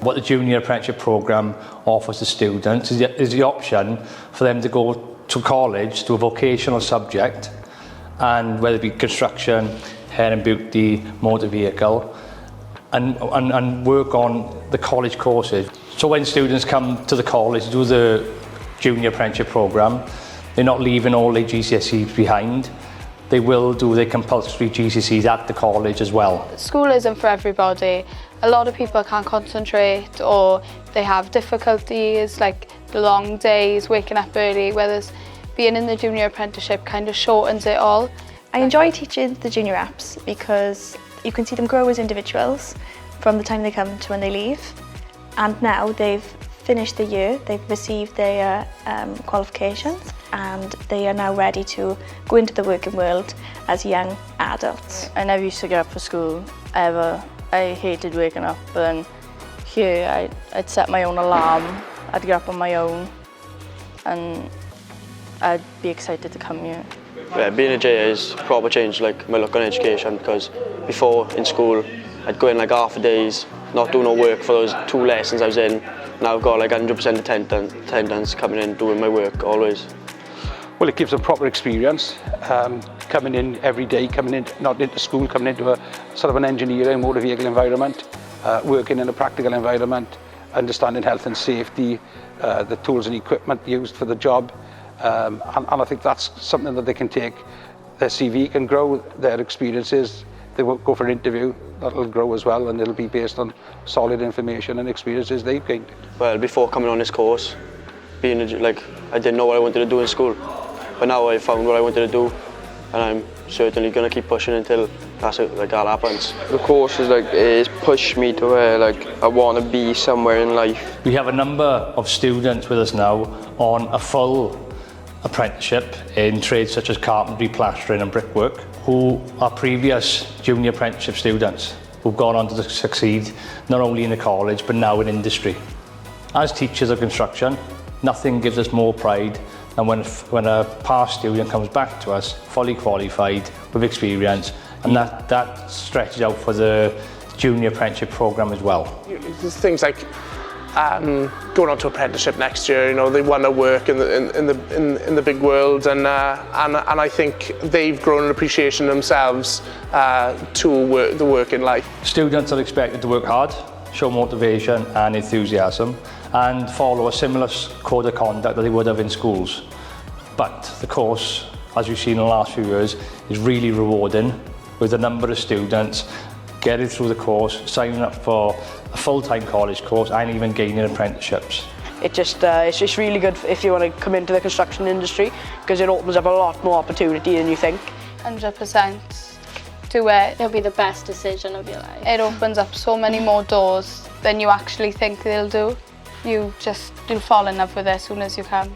What the junior apprenticeship programme offers to students is the option for them to go to college to a vocational subject, and whether it be construction, hair and beauty, motor vehicle, and work on the college courses. So when students come to the college to do the junior apprenticeship programme, they're not leaving all their GCSEs behind. They will do their compulsory GCSEs at the college as well. School isn't for everybody. A lot of people can't concentrate, or they have difficulties like the long days, waking up early, whereas being in the junior apprenticeship kind of shortens it all. I enjoy teaching the junior apps because you can see them grow as individuals from the time they come to when they leave. And now they've finished the year, they've received their qualifications, and they are now ready to go into the working world as young adults. I never used to get up for school, ever. I hated waking up, and here I'd set my own alarm, I'd get up on my own, and I'd be excited to come here. Yeah, being a JA has proper changed like my look on education, because before in school I'd go in like half a days, not do no work for those 2 lessons I was in. Now I've got like 100% attendance, coming in, doing my work always. Well, it gives a proper experience, coming in every day, coming in, not into school, coming into a sort of an engineering motor vehicle environment, working in a practical environment, understanding health and safety, the tools and equipment used for the job. And I think that's something that they can take. Their CV can grow, their experiences, they will go for an interview, that'll grow as well, and it'll be based on solid information and experiences they've gained. Well, before coming on this course, I didn't know what I wanted to do in school, but now I found what I wanted to do, and I'm certainly going to keep pushing until that happens. The course is pushed me to where I want to be somewhere in life. We have a number of students with us now on a full apprenticeship in trades such as carpentry, plastering and brickwork, who are previous junior apprenticeship students who've gone on to succeed not only in the college but now in industry. As teachers of construction, nothing gives us more pride than when a past student comes back to us fully qualified with experience, and that stretches out for the junior apprenticeship programme as well. Things like going on to apprenticeship next year, you know, they want to work in the big world, and I think they've grown an appreciation themselves to the work in life. Students are expected to work hard, show motivation and enthusiasm, and follow a similar code of conduct that they would have in schools. But the course, as we've seen in the last few years, is really rewarding, with a number of students getting through the course, signing up for a full-time college course and even gaining apprenticeships. It's just really good if you want to come into the construction industry, because it opens up a lot more opportunity than you think. 100% do it. It'll be the best decision of your life. It opens up so many more doors than you actually think they'll do. You'll fall in love with it as soon as you can.